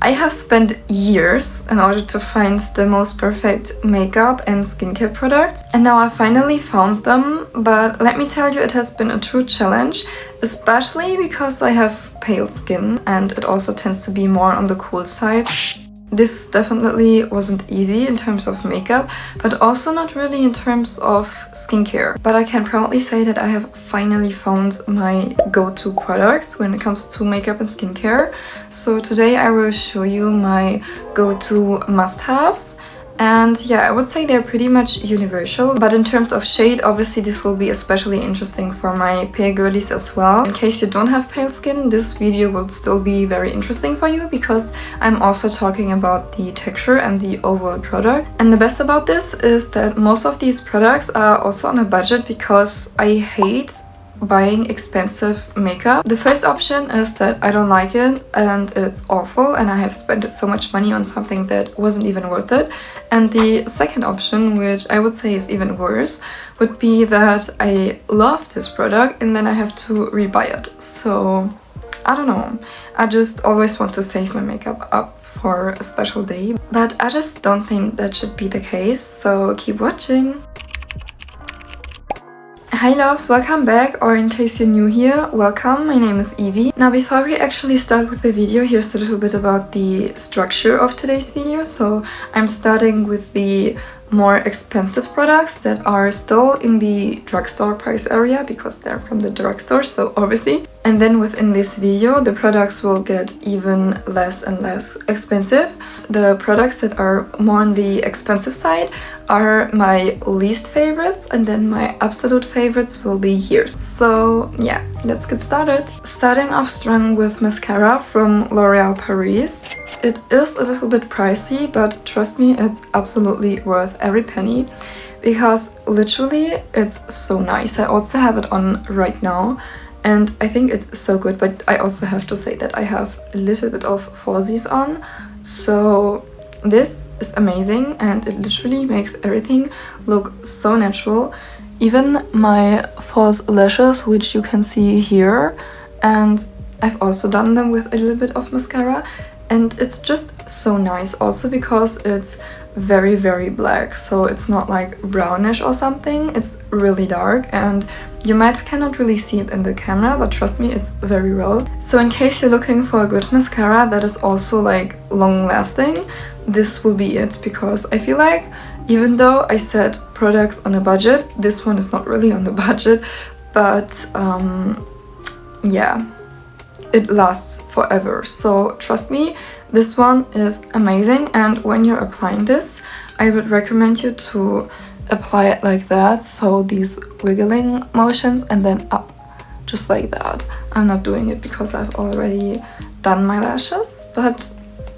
I have spent years in order to find the most perfect makeup and skincare products, and now I finally found them, but let me tell you, it has been a true challenge, especially because I have pale skin and it also tends to be more on the cool side. This definitely wasn't easy in terms of makeup, but also not really in terms of skincare. But I can proudly say that I have finally found my go-to products when it comes to makeup and skincare. So today I will show you my go-to must-haves. And yeah, I would say they're pretty much universal, but in terms of shade, obviously this will be especially interesting for my pale girlies as well. In case you don't have pale skin, this video will still be very interesting for you because I'm also talking about the texture and the overall product. And the best about this is that most of these products are also on a budget because I hate buying expensive makeup. The first option is that I don't like it and it's awful and I have spent so much money on something that wasn't even worth it. And the second option, which I would say is even worse, would be that I love this product and then I have to rebuy it. So I don't know, I just always want to save my makeup up for a special day, but I just don't think that should be the case, so keep watching. Hi loves, welcome back, or in case you're new here, welcome, my name is Evie. Now before we actually start with the video, here's a little bit about the structure of today's video. So I'm starting with the more expensive products that are still in the drugstore price area because they're from the drugstore, so obviously. And then within this video, the products will get even less and less expensive. The products that are more on the expensive side are my least favorites, and then my absolute favorites will be here. So yeah, let's get started. Starting off strong with mascara from L'Oréal Paris. It is a little bit pricey, but trust me, it's absolutely worth every penny because literally it's so nice. I also have it on right now and I think it's so good, but I also have to say that I have a little bit of falsies on, so this is amazing and it literally makes everything look so natural. Even my false lashes, which you can see here, and I've also done them with a little bit of mascara, and it's just so nice also because it's very, very black, so it's not like brownish or something, it's really dark and you cannot really see it in the camera, but trust me, it's very real. So in case you're looking for a good mascara that is also like long lasting, this will be it, because I feel like even though I said products on a budget, this one is not really on the budget, but yeah, it lasts forever. So trust me, this one is amazing, and when you're applying this, I would recommend you to apply it like that, so these wiggling motions, and then up, just like that. I'm not doing it because I've already done my lashes, but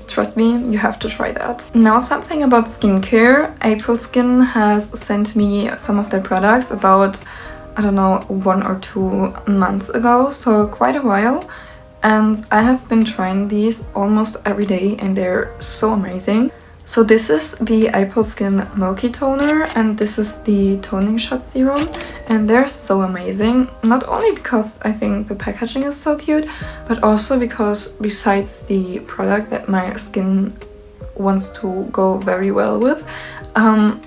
trust me, you have to try that. Now something about skincare. April Skin has sent me some of their products about, I don't know, 1 or 2 months ago, so quite a while. And I have been trying these almost every day and they're so amazing. So this is the April Skin Milky Toner and this is the Toning Shot Serum, and they're so amazing. Not only because I think the packaging is so cute, but also because besides the product that my skin wants to go very well with,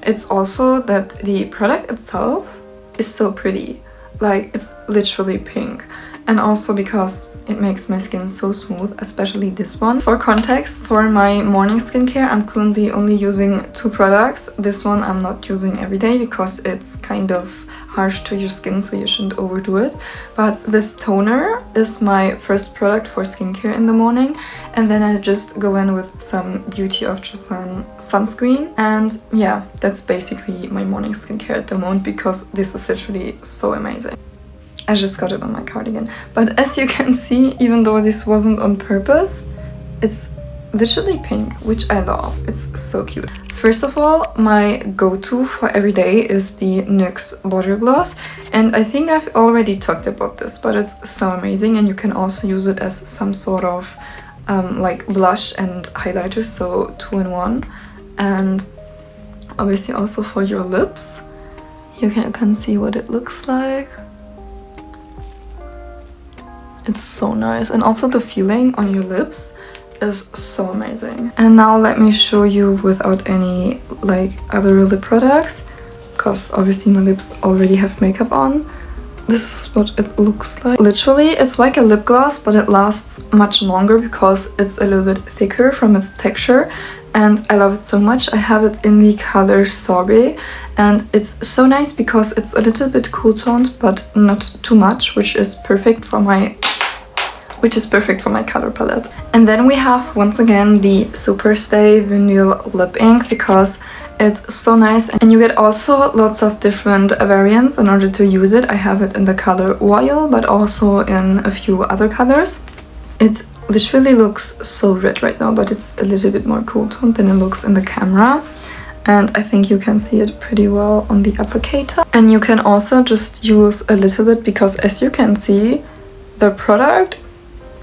it's also that the product itself is so pretty. Like, it's literally pink. And also because it makes my skin so smooth, especially this one. For context, for my morning skincare, I'm currently only using 2 products. This one I'm not using every day because it's kind of harsh to your skin, so you shouldn't overdo it. But this toner is my first product for skincare in the morning, and then I just go in with some Beauty of Joseon sunscreen. And yeah, that's basically my morning skincare at the moment because this is literally so amazing. I just got it on my cardigan. But as you can see, even though this wasn't on purpose, it's literally pink, which I love. It's so cute. First of all, my go-to for every day is the NYX Body Gloss. And I think I've already talked about this, but it's so amazing. And you can also use it as some sort of like blush and highlighter, so 2-in-1. And obviously also for your lips. You can see what it looks like. It's so nice, and also the feeling on your lips is so amazing. And now let me show you without any like other lip products, because obviously my lips already have makeup on. This is what it looks like. Literally, it's like a lip gloss, but it lasts much longer because it's a little bit thicker from its texture. And I love it so much. I have it in the color Sorbet, and it's so nice because it's a little bit cool toned, but not too much, which is perfect for my color palette. And then we have once again the Superstay Vinyl Lip Ink, because it's so nice, and you get also lots of different variants in order to use it. I have it in the color Oil, but also in a few other colors. It literally looks so red right now, but it's a little bit more cool toned than it looks in the camera. And I think you can see it pretty well on the applicator. And you can also just use a little bit, because as you can see, the product,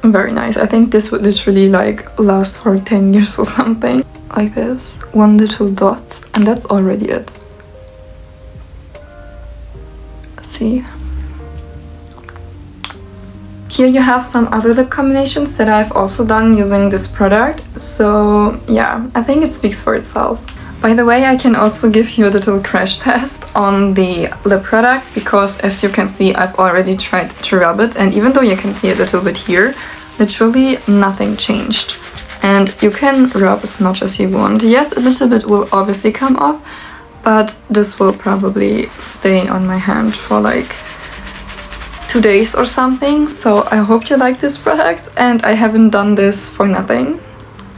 very nice. I think this would literally like last for 10 years or something. Like this, one little dot, and that's already it. See? Here you have some other lip combinations that I've also done using this product. So yeah, I think it speaks for itself. By the way, I can also give you a little crash test on the lip product, because as you can see, I've already tried to rub it, and even though you can see a little bit here, literally nothing changed. And you can rub as much as you want. Yes, a little bit will obviously come off, but this will probably stay on my hand for like 2 days or something. So I hope you like this product, and I haven't done this for nothing.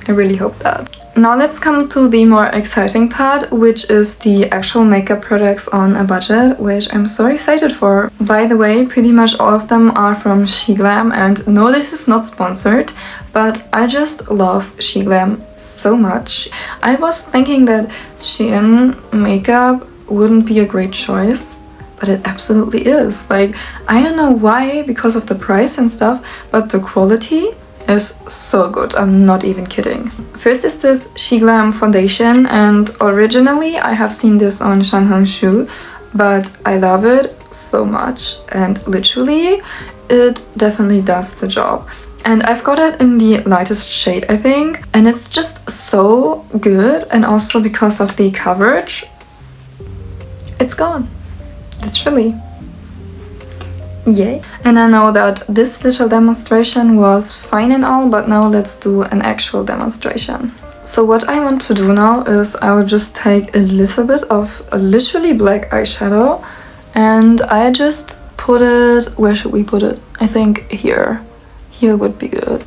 I really hope that. Now let's come to the more exciting part, which is the actual makeup products on a budget, which I'm so excited for. By the way, pretty much all of them are from SheGlam, and no, this is not sponsored, but I just love SheGlam so much. I was thinking that Shein makeup wouldn't be a great choice, but it absolutely is. Like, I don't know why, because of the price and stuff, but the quality is so good. I'm not even kidding. First is this SheGlam foundation, and originally I have seen this on Shanhangshu, but I love it so much, and literally it definitely does the job. And I've got it in the lightest shade, I think, and it's just so good. And also because of the coverage, it's gone, literally. Yay. And I know that this little demonstration was fine and all, but now let's do an actual demonstration. So what I want to do now is I will just take a little bit of a literally black eyeshadow, and I just put it, where should we put it? I think here. Here would be good.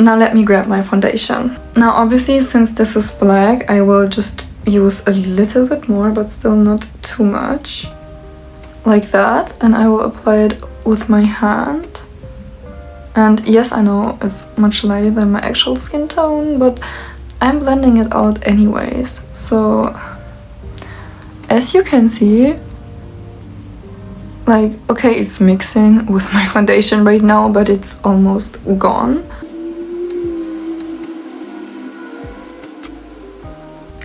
Now let me grab my foundation. Now obviously, since this is black, I will just use a little bit more, but still not too much. Like that, and I will apply it with my hand. And yes, I know it's much lighter than my actual skin tone, but I'm blending it out anyways. So as you can see, like, okay, it's mixing with my foundation right now, but it's almost gone.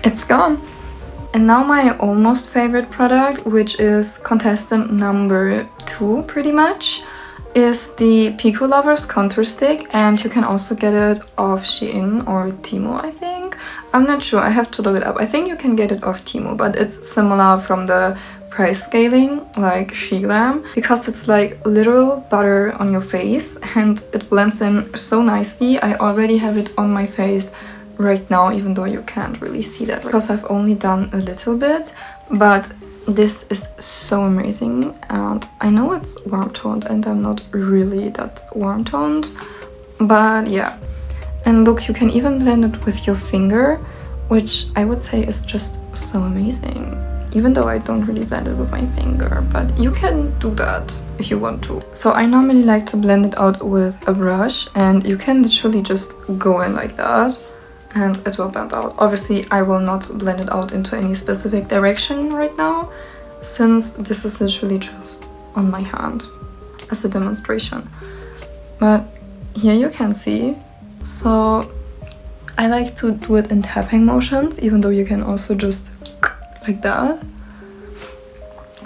It's gone. And now my almost favorite product, which is contestant number 2 pretty much, is the Pico Lovers Contour Stick, and you can also get it off Shein or Temu, I think. I'm not sure, I have to look it up. I think you can get it off Temu, but it's similar from the price scaling like SheGlam, because it's like literal butter on your face and it blends in so nicely. I already have it on my face right now, even though you can't really see that because I've only done a little bit, but this is so amazing. And I know it's warm toned and I'm not really that warm toned, but yeah. And look, you can even blend it with your finger, which I would say is just so amazing, even though I don't really blend it with my finger, but you can do that if you want to. So I normally like to blend it out with a brush, and you can literally just go in like that and it will blend out. Obviously, I will not blend it out into any specific direction right now, since this is literally just on my hand as a demonstration. But here you can see, so I like to do it in tapping motions, even though you can also just like that.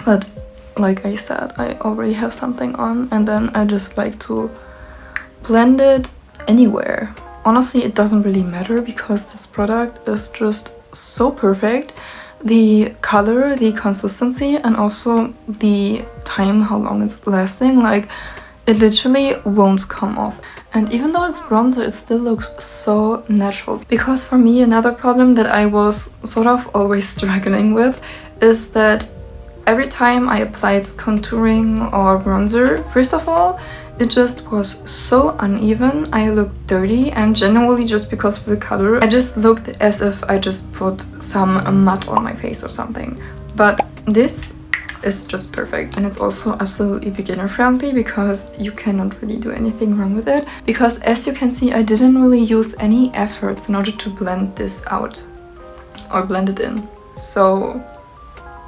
But like I said, I already have something on, and then I just like to blend it anywhere. honestly it doesn't really matter because this product is just so perfect. The color, the consistency, and also the time, how long it's lasting, like it literally won't come off. And even though it's bronzer, it still looks so natural. Because for me, another problem that I was sort of always struggling with is that every time I applied contouring or bronzer, first of all, it just was so uneven. I looked dirty, and generally just because of the color, I just looked as if I just put some mud on my face or something. But this is just perfect, and it's also absolutely beginner friendly because you cannot really do anything wrong with it. Because as you can see, I didn't really use any efforts in order to blend this out or blend it in. So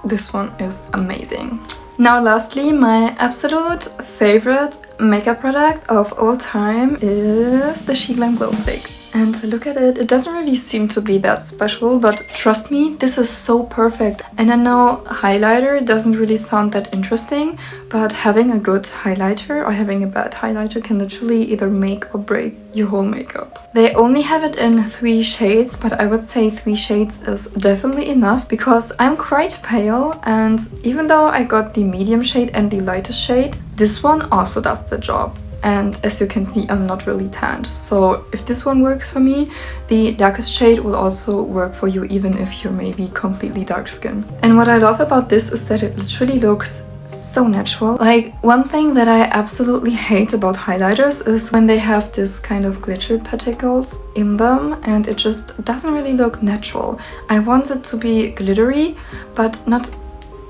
this one is amazing. Now lastly, my absolute favorite makeup product of all time is the She Glam Glow Stick. And look at it, it doesn't really seem to be that special, but trust me, this is so perfect. And I know highlighter doesn't really sound that interesting, but having a good highlighter or having a bad highlighter can literally either make or break your whole makeup. They only have it in 3 shades, but I would say 3 shades is definitely enough because I'm quite pale, and even though I got the medium shade and the lightest shade, this one also does the job. And as you can see, I'm not really tanned. So if this one works for me, the darkest shade will also work for you, even if you're maybe completely dark skin. And what I love about this is that it literally looks so natural. Like, one thing that I absolutely hate about highlighters is when they have this kind of glitter particles in them, and it just doesn't really look natural. I want it to be glittery, but not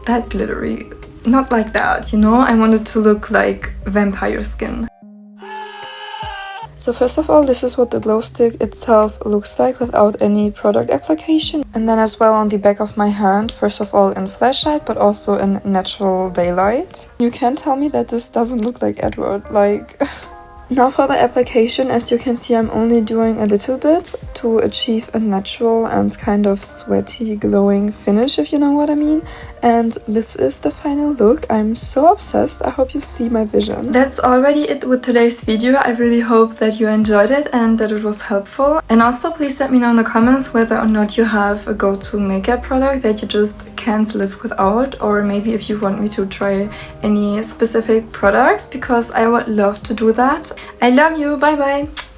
that glittery. Not like that, you know? I want it to look like vampire skin. So first of all, this is what the glow stick itself looks like without any product application. And then as well on the back of my hand, first of all in flashlight, but also in natural daylight. You can't tell me that this doesn't look like Edward, like... Now for the application, as you can see, I'm only doing a little bit to achieve a natural and kind of sweaty, glowing finish, if you know what I mean. And this is the final look. I'm so obsessed. I hope you see my vision. That's already it with today's video. I really hope that you enjoyed it and that it was helpful. And also please let me know in the comments whether or not you have a go-to makeup product that you just can't live without, or maybe if you want me to try any specific products, because I would love to do that. I love you. Bye bye.